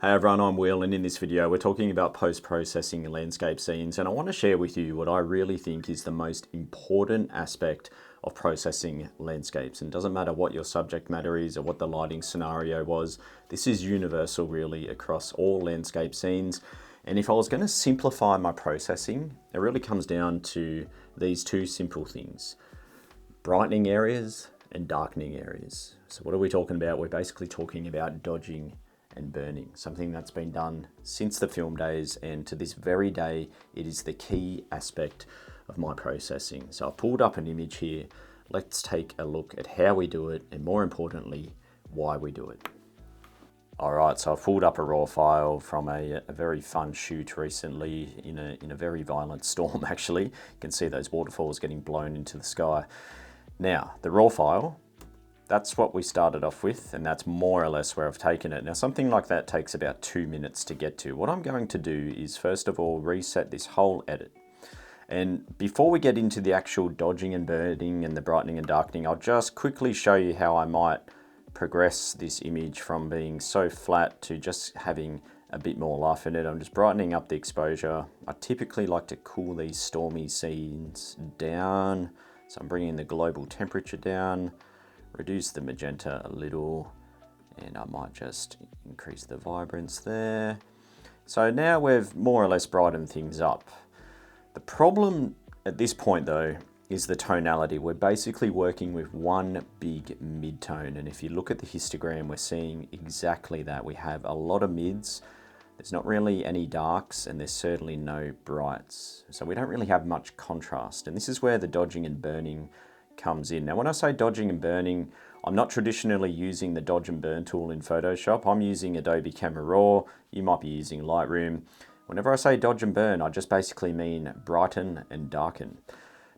Hey everyone, I'm Will, and in this video we're talking about post-processing landscape scenes, and I want to share with you what I really think is the most important aspect of processing landscapes. And it doesn't matter what your subject matter is or what the lighting scenario was, this is universal really across all landscape scenes. And if I was going to simplify my processing, it really comes down to these two simple things: brightening areas and darkening areas. So what are we talking about? We're basically talking about dodging and burning, something that's been done since the film days, and to this very day it is the key aspect of my processing. So I've pulled up an image here. Let's take a look at how we do it, and more importantly, why we do it. Alright, so I've pulled up a raw file from a very fun shoot recently in a very violent storm actually. You can see those waterfalls getting blown into the sky. Now, the raw file, that's what we started off with, and that's more or less where I've taken it. Now, something like that takes about 2 minutes to get to. What I'm going to do is, first of all, reset this whole edit. And before we get into the actual dodging and burning and the brightening and darkening, I'll just quickly show you how I might progress this image from being so flat to just having a bit more life in it. I'm just brightening up the exposure. I typically like to cool these stormy scenes down. So I'm bringing the global temperature down, reduce the magenta a little, and I might just increase the vibrance there. So now we've more or less brightened things up. The problem at this point though is the tonality. We're basically working with one big mid-tone, and if you look at the histogram, we're seeing exactly that. We have a lot of mids, there's not really any darks, and there's certainly no brights. So we don't really have much contrast, and this is where the dodging and burning comes in. Now when I say dodging and burning, I'm not traditionally using the dodge and burn tool in Photoshop. I'm using Adobe Camera Raw. You might be using Lightroom. Whenever I say dodge and burn, I just basically mean brighten and darken.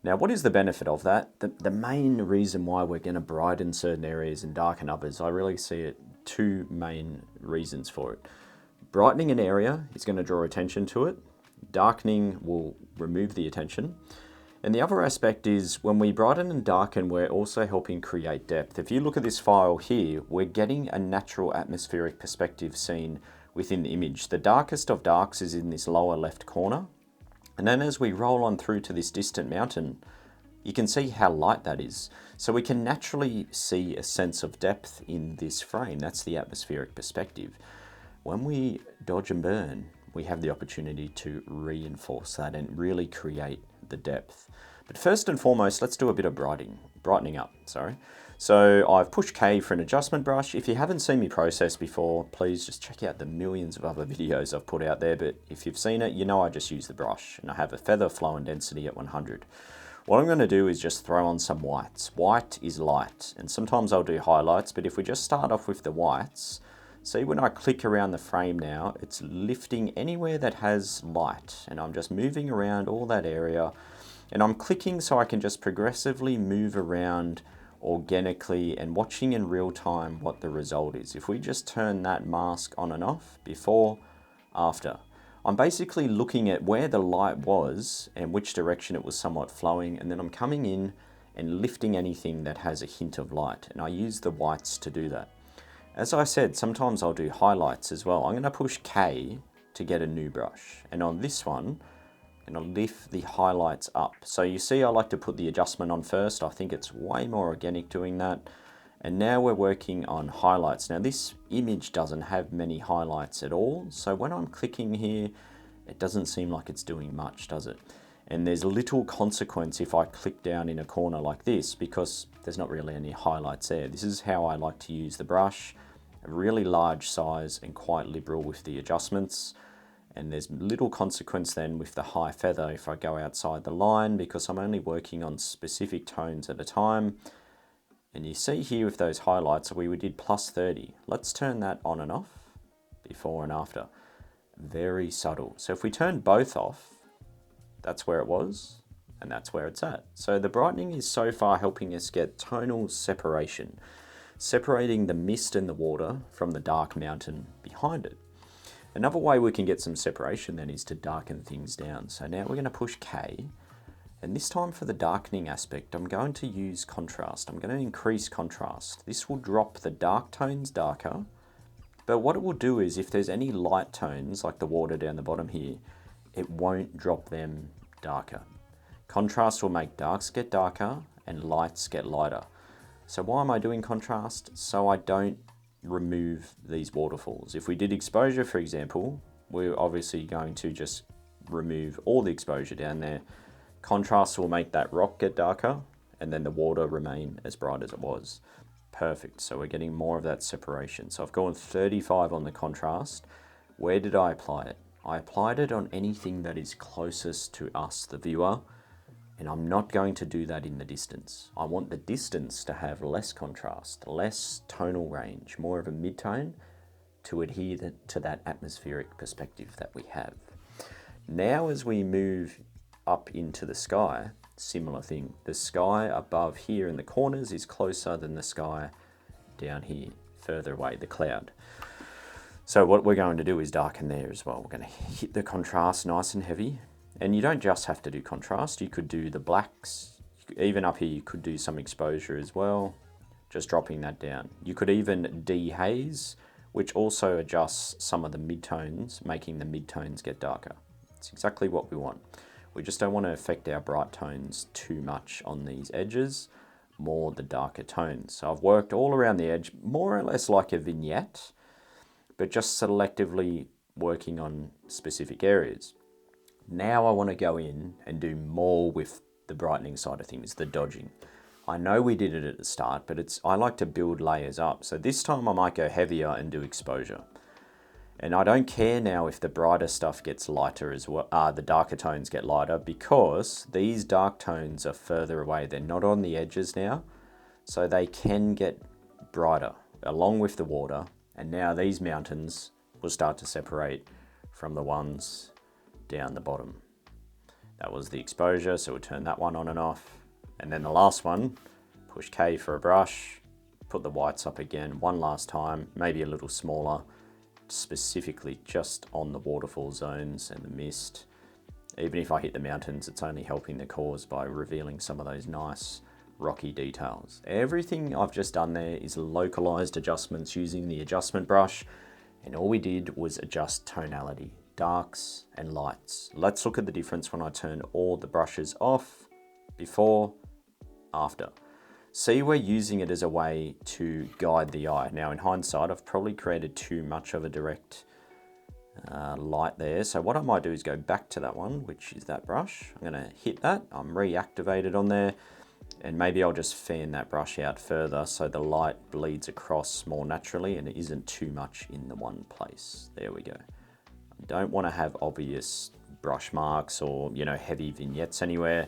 Now what is the benefit of that? The main reason why we're going to brighten certain areas and darken others, I really see it two main reasons for it. Brightening an area is going to draw attention to it. Darkening will remove the attention. And the other aspect is when we brighten and darken, we're also helping create depth. If you look at this file here, we're getting a natural atmospheric perspective seen within the image. The darkest of darks is in this lower left corner. And then as we roll on through to this distant mountain, you can see how light that is. So we can naturally see a sense of depth in this frame. That's the atmospheric perspective. When we dodge and burn, we have the opportunity to reinforce that and really create the depth. But first and foremost, let's do a bit of brightening up. So I've pushed K for an adjustment brush. If you haven't seen me process before, please just check out the millions of other videos I've put out there. But if you've seen it, you know I just use the brush, and I have a feather, flow and density at 100. What I'm going to do is just throw on some whites. White is light, and sometimes I'll do highlights, but if we just start off with the whites, see when I click around the frame now, it's lifting anywhere that has light, and I'm just moving around all that area, and I'm clicking so I can just progressively move around organically and watching in real time what the result is. If we just turn that mask on and off, before, after, I'm basically looking at where the light was and which direction it was somewhat flowing, and then I'm coming in and lifting anything that has a hint of light, and I use the whites to do that. As I said, sometimes I'll do highlights as well. I'm going to push K to get a new brush, and on this one, and I'll lift the highlights up. So you see I like to put the adjustment on first. I think it's way more organic doing that. And now we're working on highlights. Now this image doesn't have many highlights at all. So when I'm clicking here, it doesn't seem like it's doing much, does it? And there's little consequence if I click down in a corner like this, because there's not really any highlights there. This is how I like to use the brush. A really large size and quite liberal with the adjustments. And there's little consequence then with the high feather if I go outside the line, because I'm only working on specific tones at a time. And you see here with those highlights, we did plus 30. Let's turn that on and off, before and after. Very subtle. So if we turn both off, that's where it was, and that's where it's at. So the brightening is so far helping us get tonal separation, separating the mist and the water from the dark mountain behind it. Another way we can get some separation then is to darken things down. So now we're going to push K, and this time for the darkening aspect, I'm going to use contrast. I'm going to increase contrast. This will drop the dark tones darker But what it will do is if there's any light tones, like the water down the bottom here, it won't drop them darker. Contrast will make darks get darker and lights get lighter. So why am I doing contrast? So I don't remove these waterfalls. If we did exposure, for example, we're obviously going to just remove all the exposure down there. Contrast will make that rock get darker and then the water remain as bright as it was. Perfect. So we're getting more of that separation. So I've gone 35 on the contrast. Where did I apply it? I applied it on anything that is closest to us, the viewer, and I'm not going to do that in the distance. I want the distance to have less contrast, less tonal range, more of a mid-tone to adhere to that atmospheric perspective that we have. Now as we move up into the sky, similar thing. The sky above here in the corners is closer than the sky down here, further away, the cloud. So what we're going to do is darken there as well. We're going to hit the contrast nice and heavy. And you don't just have to do contrast. You could do the blacks. Even up here, you could do some exposure as well. Just dropping that down. You could even dehaze, which also adjusts some of the midtones, making the midtones get darker. It's exactly what we want. We just don't want to affect our bright tones too much on these edges, more the darker tones. So I've worked all around the edge, more or less like a vignette, but just selectively working on specific areas. Now I want to go in and do more with the brightening side of things, the dodging. I know we did it at the start, but I like to build layers up. So this time I might go heavier and do exposure. And I don't care now if the brighter stuff gets lighter as well, the darker tones get lighter, because these dark tones are further away. They're not on the edges now, so they can get brighter along with the water. And now these mountains will start to separate from the ones down the bottom. That was the exposure, so we'll turn that one on and off. And then the last one, push K for a brush, put the whites up again one last time, maybe a little smaller, specifically just on the waterfall zones and the mist. Even if I hit the mountains, it's only helping the cause by revealing some of those nice rocky details. Everything I've just done there is localized adjustments using the adjustment brush, and all we did was adjust tonality, darks and lights. Let's look at the difference when I turn all the brushes off, before, after. See, we're using it as a way to guide the eye. Now in hindsight, I've probably created too much of a direct light there. So what I might do is go back to that one, which is that brush. I'm gonna hit that, I'm reactivated on there, and maybe I'll just fan that brush out further so the light bleeds across more naturally and it isn't too much in the one place. There we go. I don't wanna have obvious brush marks or, heavy vignettes anywhere.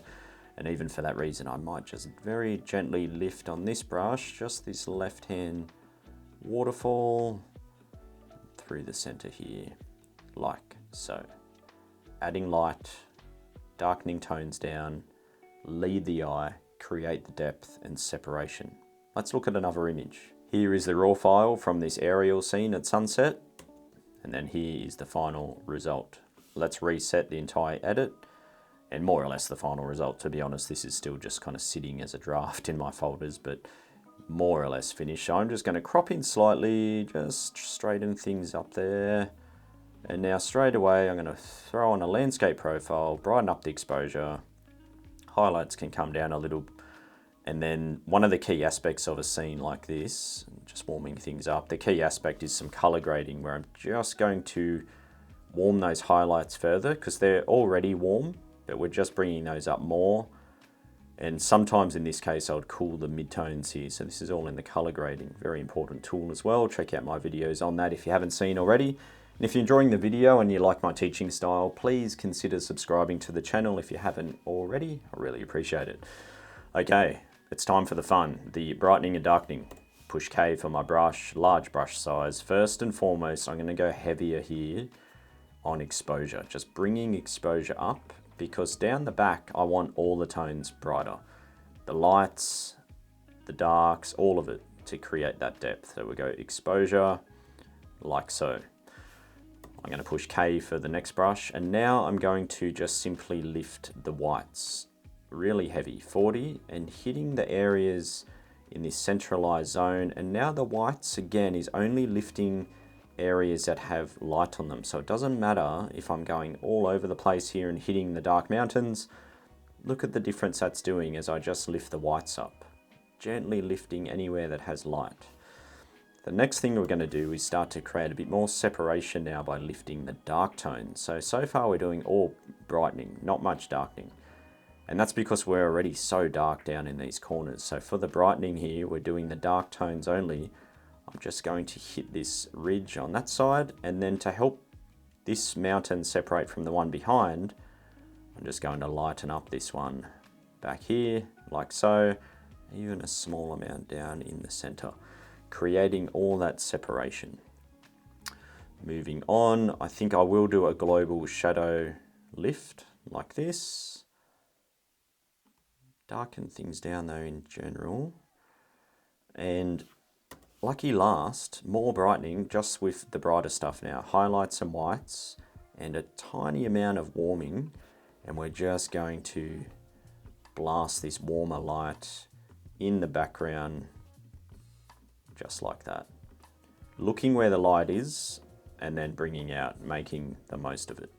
And even for that reason, I might just very gently lift on this brush, just this left-hand waterfall through the center here, like so. Adding light, darkening tones down, lead the eye, create the depth and separation. Let's look at another image. Here is the raw file from this aerial scene at sunset, and then here is the final result. Let's reset the entire edit. And more or less the final result, to be honest. This is still just kind of sitting as a draft in my folders, but more or less finished. So I'm just going to crop in slightly, just straighten things up there. And now straight away, I'm going to throw on a landscape profile, brighten up the exposure. Highlights can come down a little. And then one of the key aspects of a scene like this, just warming things up, the key aspect is some color grading, where I'm just going to warm those highlights further because they're already warm, but we're just bringing those up more. And sometimes in this case, I would cool the midtones here. So this is all in the color grading, very important tool as well. Check out my videos on that if you haven't seen already. And if you're enjoying the video and you like my teaching style, please consider subscribing to the channel if you haven't already. I really appreciate it. Okay, it's time for the fun, the brightening and darkening. Push K for my brush, large brush size. First and foremost, I'm gonna go heavier here on exposure, just bringing exposure up, because down the back, I want all the tones brighter. The lights, the darks, all of it to create that depth. So we go exposure, like so. I'm going to push K for the next brush, and now I'm going to just simply lift the whites really heavy, 40, and hitting the areas in this centralized zone. And now the whites again is only lifting areas that have light on them. So it doesn't matter if I'm going all over the place here and hitting the dark mountains. Look at the difference that's doing as I just lift the whites up, gently lifting anywhere that has light. The next thing we're going to do is start to create a bit more separation now by lifting the dark tones. So far we're doing all brightening, not much darkening. And that's because we're already so dark down in these corners. So for the brightening here, we're doing the dark tones only. I'm just going to hit this ridge on that side, and then to help this mountain separate from the one behind, I'm just going to lighten up this one back here, like so, even a small amount down in the center, creating all that separation. Moving on, I think I will do a global shadow lift like this. Darken things down though in general. And lucky last, more brightening just with the brighter stuff now. Highlights and whites and a tiny amount of warming. And we're just going to blast this warmer light in the background, just like that. Looking where the light is and then bringing out, making the most of it.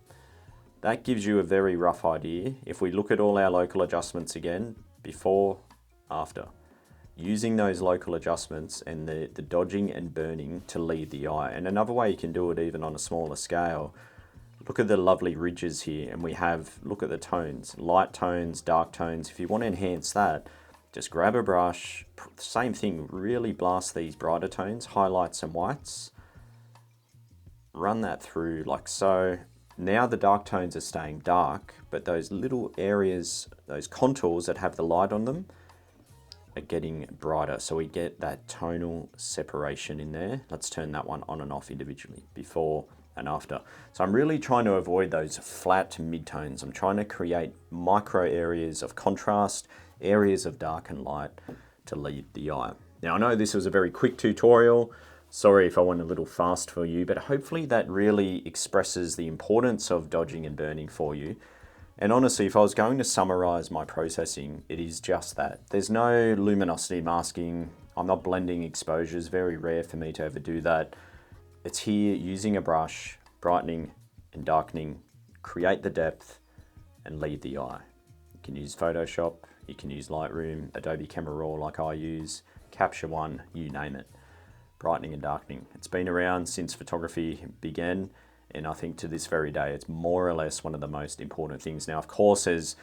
That gives you a very rough idea. If we look at all our local adjustments again, before, after, using those local adjustments and the dodging and burning to lead the eye. And another way you can do it even on a smaller scale, look at the lovely ridges here, and we have, look at the tones, light tones, dark tones. If you want to enhance that, just grab a brush, same thing, really blast these brighter tones, highlights and whites, run that through like so. Now the dark tones are staying dark, but those little areas, those contours that have the light on them are getting brighter. So we get that tonal separation in there. Let's turn that one on and off individually, before and after. So I'm really trying to avoid those flat midtones. I'm trying to create micro areas of contrast, areas of dark and light to lead the eye. Now I know this was a very quick tutorial. Sorry if I went a little fast for you, but hopefully that really expresses the importance of dodging and burning for you. And honestly, if I was going to summarize my processing, it is just that. There's no luminosity masking. I'm not blending exposures. Very rare for me to ever do that. It's here using a brush, brightening and darkening, create the depth and lead the eye. You can use Photoshop, you can use Lightroom, Adobe Camera Raw like I use, Capture One, you name it. Brightening and darkening. It's been around since photography began, and I think to this very day, it's more or less one of the most important things. Now, of course, there's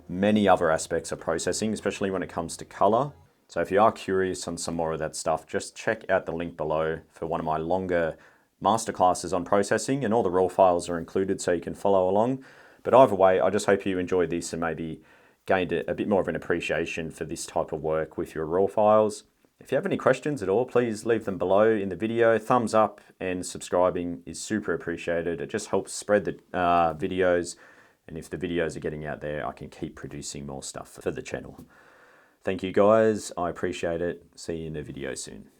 many other aspects of processing, especially when it comes to color. So if you are curious on some more of that stuff, just check out the link below for one of my longer masterclasses on processing, and all the raw files are included so you can follow along. But either way, I just hope you enjoyed this and maybe gained a bit more of an appreciation for this type of work with your raw files. If you have any questions at all, please leave them below in the video. Thumbs up and subscribing is super appreciated. It just helps spread the videos. And if the videos are getting out there, I can keep producing more stuff for the channel. Thank you guys. I appreciate it. See you in the video soon.